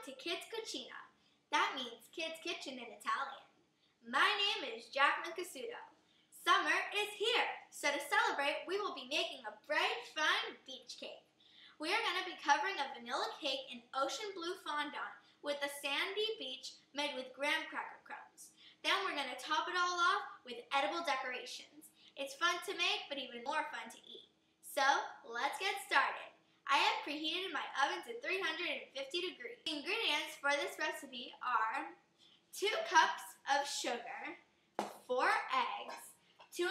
to Kids Cucina. That means Kids Kitchen in Italian. My name is Jacqueline Casuto. Summer is here, so to celebrate, we will be making a bright, fun beach cake. We are going to be covering a vanilla cake in ocean blue fondant with a sandy beach made with graham cracker crumbs. Then we're going to top it all off with edible decorations. It's fun to make, but even more fun to eat. So, let's get started. I have preheated my oven to 350 degrees. The ingredients for this recipe are 2 cups of sugar, 4 eggs, 2.5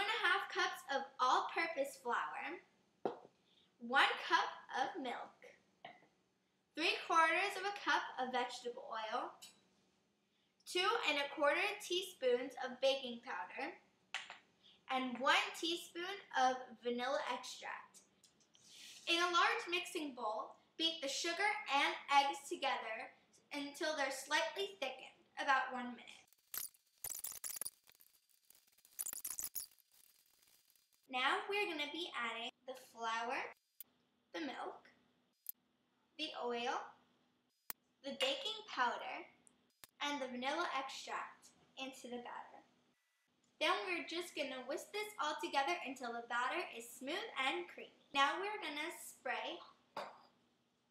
cups of all-purpose flour, 1 cup of milk, 3/4 of a cup of vegetable oil, 2¼ teaspoons of baking powder, and 1 teaspoon of vanilla extract. In a large mixing bowl, beat the sugar and eggs together until they're slightly thickened, about 1 minute. Now we're going to be adding the flour, the milk, the oil, the baking powder, and the vanilla extract into the batter. Then we're just going to whisk this all together until the batter is smooth and creamy. Now we're going to spray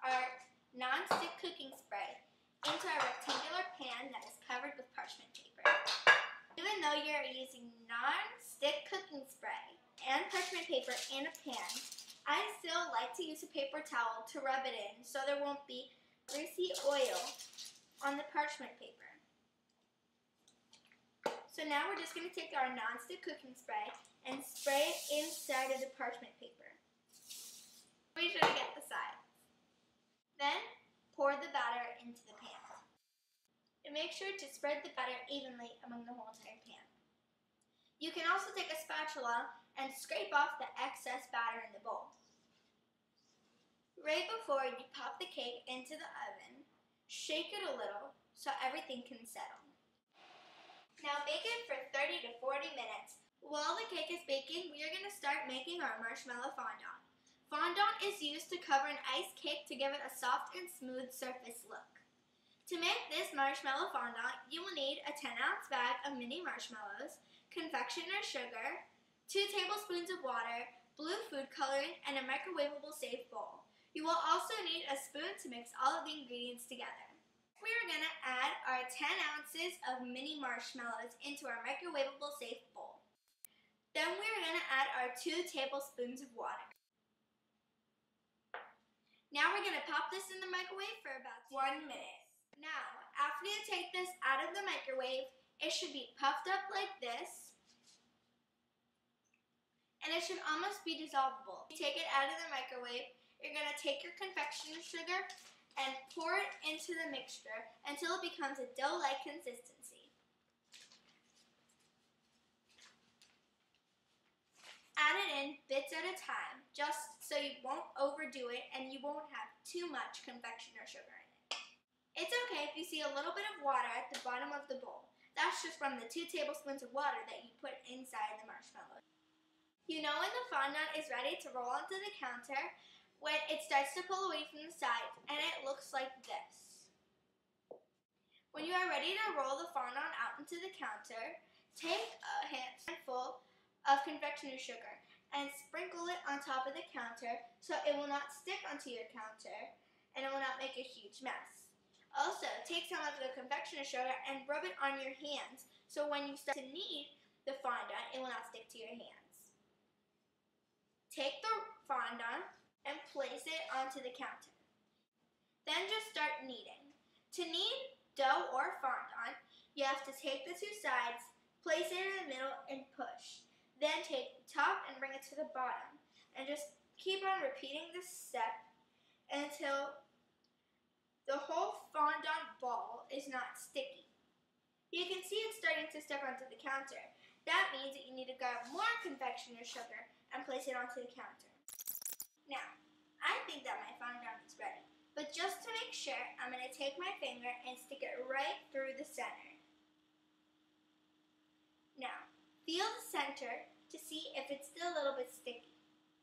our non-stick cooking spray into a rectangular pan that is covered with parchment paper. Even though you're using non-stick cooking spray and parchment paper in a pan, I still like to use a paper towel to rub it in so there won't be greasy oil on the parchment paper. So now we're just going to take our non-stick cooking spray and spray it inside of the parchment paper. Be sure to get the sides. Then pour the batter into the pan. And make sure to spread the batter evenly among the whole entire pan. You can also take a spatula and scrape off the excess batter in the bowl. Right before you pop the cake into the oven, shake it a little so everything can settle. Now bake it for 30 to 40 minutes. While the cake is baking, we are going to start making our marshmallow fondant. Fondant is used to cover an ice cake to give it a soft and smooth surface look. To make this marshmallow fondant, you will need a 10-ounce bag of mini marshmallows, confectioner's sugar, 2 tablespoons of water, blue food coloring, and a microwavable safe bowl. You will also need a spoon to mix all of the ingredients together. We are going to add our 10 ounces of mini marshmallows into our microwavable safe bowl. Then we are going to add our 2 tablespoons of water. Now we're going to pop this in the microwave for about 1 minute. Now, after you take this out of the microwave, it should be puffed up like this, and it should almost be dissolvable. You take it out of the microwave, you're going to take your confectioner's sugar and pour it into the mixture until it becomes a dough-like consistency. Add it in bits at a time, just so you won't overdo it and you won't have too much confectioner's sugar in it. It's okay if you see a little bit of water at the bottom of the bowl. That's just from the 2 tablespoons of water that you put inside the marshmallow. You know when the fondant is ready to roll onto the counter when it starts to pull away from the sides and it looks like this. When you are ready to roll the fondant out into the counter, take a handful of confectioner's sugar and sprinkle it on top of the counter so it will not stick onto your counter and it will not make a huge mess. Also, take some of the confectioner's sugar and rub it on your hands so when you start to knead the fondant, it will not stick to your hands. Take the fondant and place it onto the counter. Then just start kneading. To knead dough or fondant, you have to take the 2 sides, place it in the middle and push. Then take the top and bring it to the bottom. And just keep on repeating this step until the whole fondant ball is not sticky. You can see it starting to stick onto the counter. That means that you need to grab more confectioner's sugar and place it onto the counter. Now, I think that my fondant is ready, but just to make sure, I'm going to take my finger and stick it right through the center. Now, feel the center to see if it's still a little bit sticky.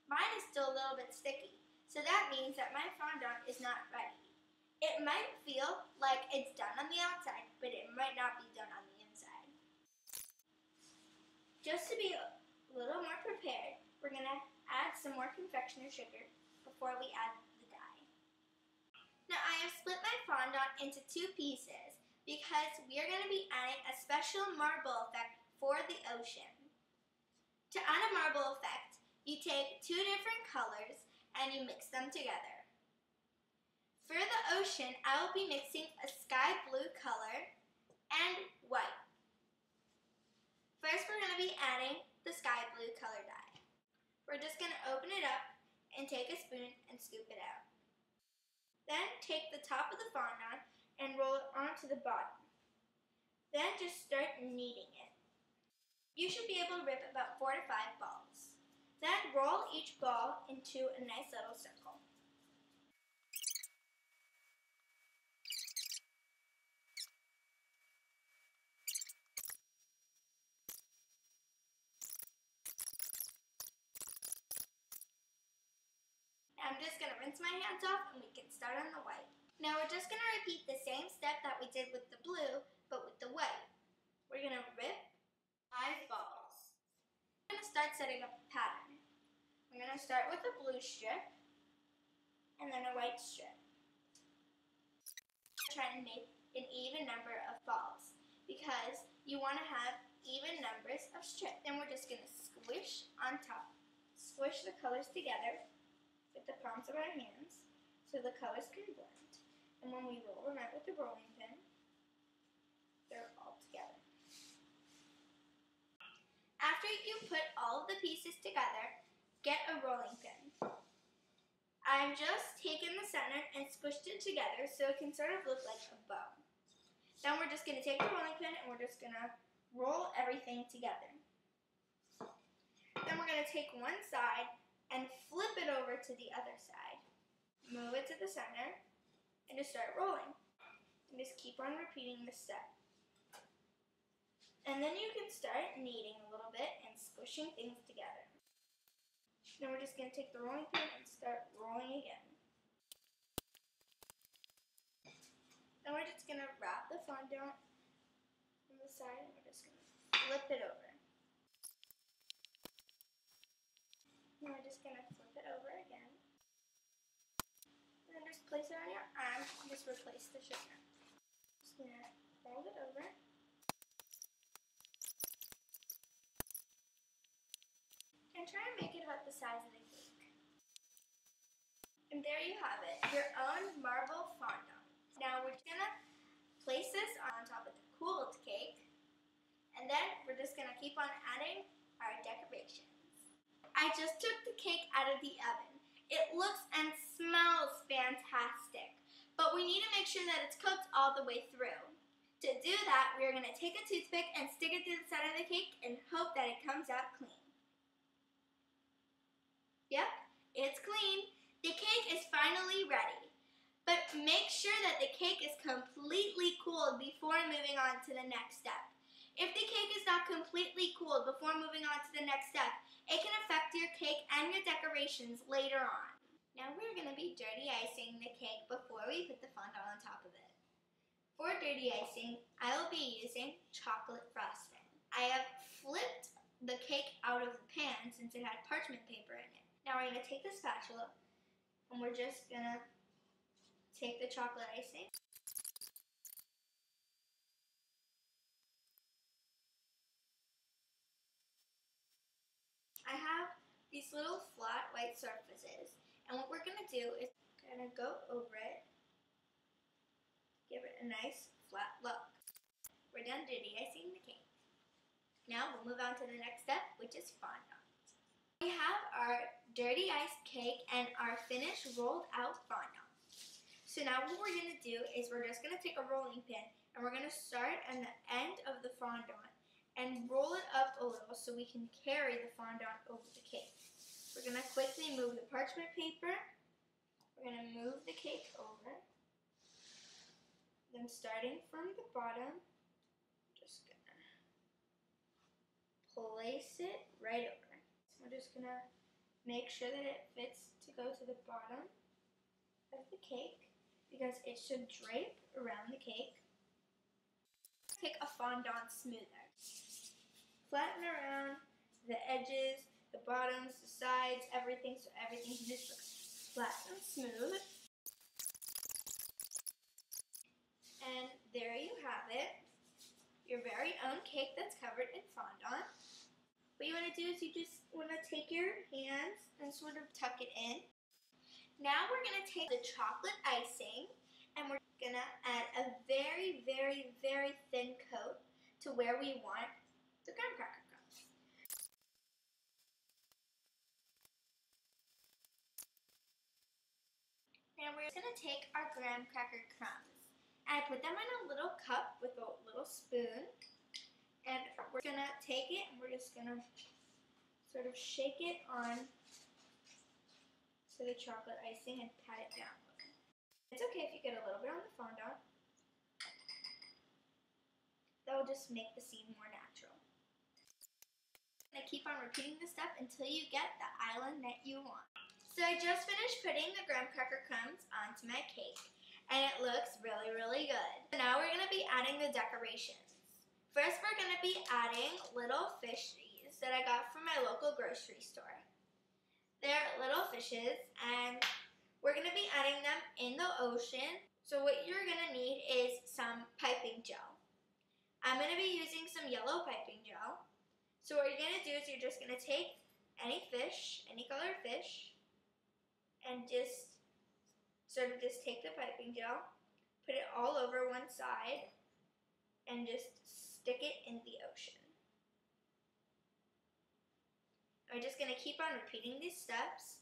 Mine is still a little bit sticky, so that means that my fondant is not ready. It might feel like it's done on the outside, but it might not be done on the inside. Just to be a little more prepared, we're going to add some more confectioner sugar before we add the dye. Now I have split my fondant into 2 pieces because we are going to be adding a special marble effect for the ocean. To add a marble effect, you take 2 different colors and you mix them together. For the ocean, I will be mixing a sky blue color and white. First, we're going to be adding the sky blue color dye. We're just going to open it up and take a spoon and scoop it out. Then take the top of the fondant and roll it onto the bottom. Then just start kneading it. You should be able to rip about 4 to 5 balls. Then roll each ball into a nice little circle. I'm just going to rinse my hands off and we can start on the white. Now we're just going to repeat the same step that we did with the blue, but with the white. We're going to rip 5 balls. I'm going to start setting up a pattern. I'm going to start with a blue strip and then a white strip. Try and make an even number of balls because you want to have even numbers of strips. Then we're just going to squish on top. Squish the colors together with the palms of our hands so the colors can blend. And when we roll them out with the rolling pin, they're all together. After you put all of the pieces together, get a rolling pin. I've just taken the center and squished it together so it can sort of look like a bow. Then we're just going to take the rolling pin and we're just going to roll everything together. Then we're going to take one side and flip it over to the other side. Move it to the center and just start rolling. And just keep on repeating this step. And then you can start kneading a little bit and squishing things together. Then we're just going to take the rolling pin and start rolling again. Then we're just going to wrap the fondant on the side and we're just going to flip it over. And we're just going to flip it over again. And then just place it on your arm and just replace the sugar. Just going to fold it over. And try and make it about the size of the cake. And there you have it, your own marble fondant. Now we're just going to place this on top of the cooled cake. And then we're just going to keep on adding our decorations. I just took the cake out of the oven. It looks and smells fantastic, but we need to make sure that it's cooked all the way through. To do that, we're going to take a toothpick and stick it through the center of the cake and hope that it comes out clean. Yep, it's clean. The cake is finally ready, but make sure that the cake is completely cooled before moving on to the next step. If the cake is not completely cooled before moving on to the next step, it can affect your cake and your decorations later on. Now we're going to be dirty icing the cake before we put the fondant on top of it. For dirty icing, I will be using chocolate frosting. I have flipped the cake out of the pan since it had parchment paper in it. Now we're going to take the spatula and we're just going to take the chocolate icing. I have these little flat white surfaces, and what we're going to do is kind of go over it, give it a nice flat look. We're done dirty icing the cake. Now we'll move on to the next step, which is fondant. We have our dirty iced cake and our finished rolled out fondant. So now what we're going to do is we're just going to take a rolling pin and we're going to start at the end of the fondant and roll it up a little so we can carry the fondant over the cake. We're going to quickly move the parchment paper. We're going to move the cake over. Then starting from the bottom, just going to place it right over. So we're just going to make sure that it fits to go to the bottom of the cake. because it should drape around the cake. Take a fondant smoother. Flatten around the edges, the bottoms, the sides, everything, so everything just looks flat and smooth. And there you have it, your very own cake that's covered in fondant. What you want to do is you just want to take your hands and sort of tuck it in. Now we're going to take the chocolate icing and we're going to add a very, very, very thin coat to where we want the graham cracker crumbs. Now we're going to take our graham cracker crumbs and I put them in a little cup with a little spoon, and we're going to take it and we're just going to sort of shake it on to the chocolate icing and pat it down. It's okay if you get a little bit on the fondant. That will just make the scene more natural. And I keep on repeating this step until you get the island that you want. So I just finished putting the graham cracker crumbs onto my cake, and it looks really, really good. So now we're going to be adding the decorations. First, we're going to be adding little fishies that I got from my local grocery store. They're little fishes, and we're going to be adding them in the ocean. So what you're going to need is some piping gel. I'm going to be using some yellow piping gel. So what you're going to do is you're just going to take any fish, any colored fish, and just sort of just take the piping gel, put it all over one side, and just stick it in the ocean. We're just going to keep on repeating these steps.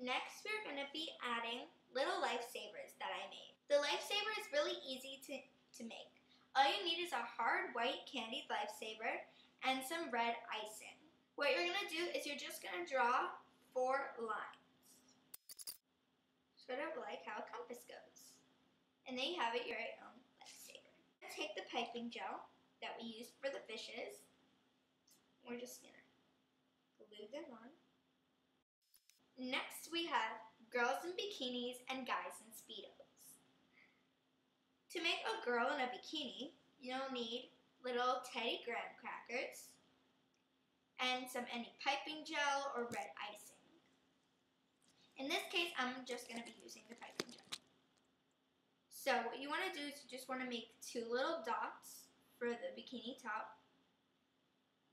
Next, we're going to be adding little lifesavers that I made. The lifesaver is really easy to make. All you need is a hard white candied lifesaver and some red icing. What you're going to do is you're just going to draw 4 lines, sort of like how a compass goes. And then you have it, your very own lifesaver. Take the piping gel that we used for the fishes. We're just going to glue them on. Next, we have girls in bikinis and guys in Speedos. To make a girl in a bikini, you'll need little teddy graham crackers and any piping gel or red icing. In this case, I'm just going to be using the piping gel. So what you want to do is you just want to make 2 little dots for the bikini top.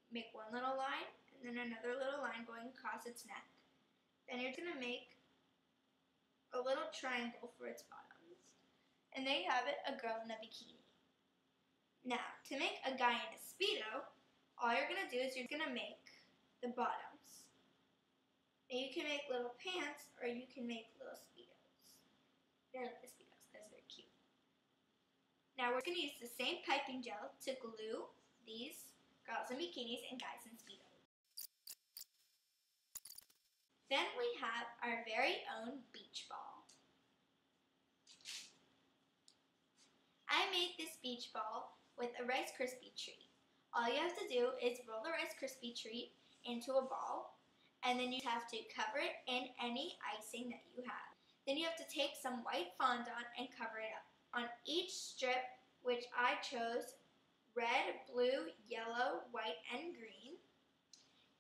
Make one little line and then another little line going across its neck. Then you're going to make a little triangle for its bottoms. And there you have it, a girl in a bikini. Now, to make a guy in a Speedo, all you're going to do is you're going to make the bottoms. And you can make little pants or you can make little Speedos. They're like the Speedos because they're cute. Now we're going to use the same piping gel to glue these girls in bikinis and guys in Speedos. Then we have our very own beach ball. I made this beach ball with a Rice Krispie treat. All you have to do is roll the Rice Krispie treat into a ball, and then you have to cover it in any icing that you have. Then you have to take some white fondant and cover it up. On each strip, which I chose red, blue, yellow, white, and green,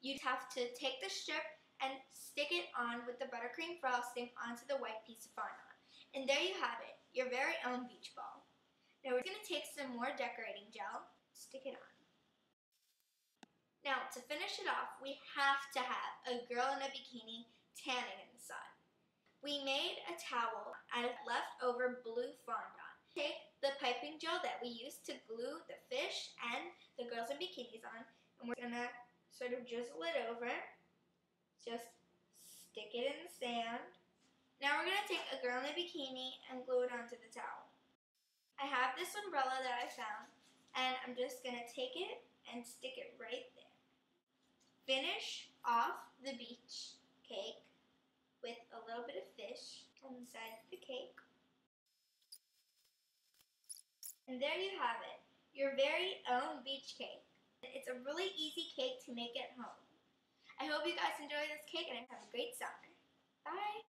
you'd have to take the strip and stick it on with the buttercream frosting onto the white piece of fondant. And there you have it, your very own beach ball. Now we're going to take some more decorating gel, stick it on. Now to finish it off, we have to have a girl in a bikini tanning in the sun. We made a towel out of leftover blue fondant. Take the piping gel that we used to glue the fish and the girls in bikinis on, and we're going to sort of drizzle it over. Just stick it in the sand. Now we're going to take a girl in a bikini and glue it onto the towel. I have this umbrella that I found, and I'm just going to take it and stick it right there. Finish off the beach cake with a little bit of fish on the side of the cake. And there you have it, your very own beach cake. It's a really easy cake to make at home. I hope you guys enjoy this cake and have a great summer. Bye.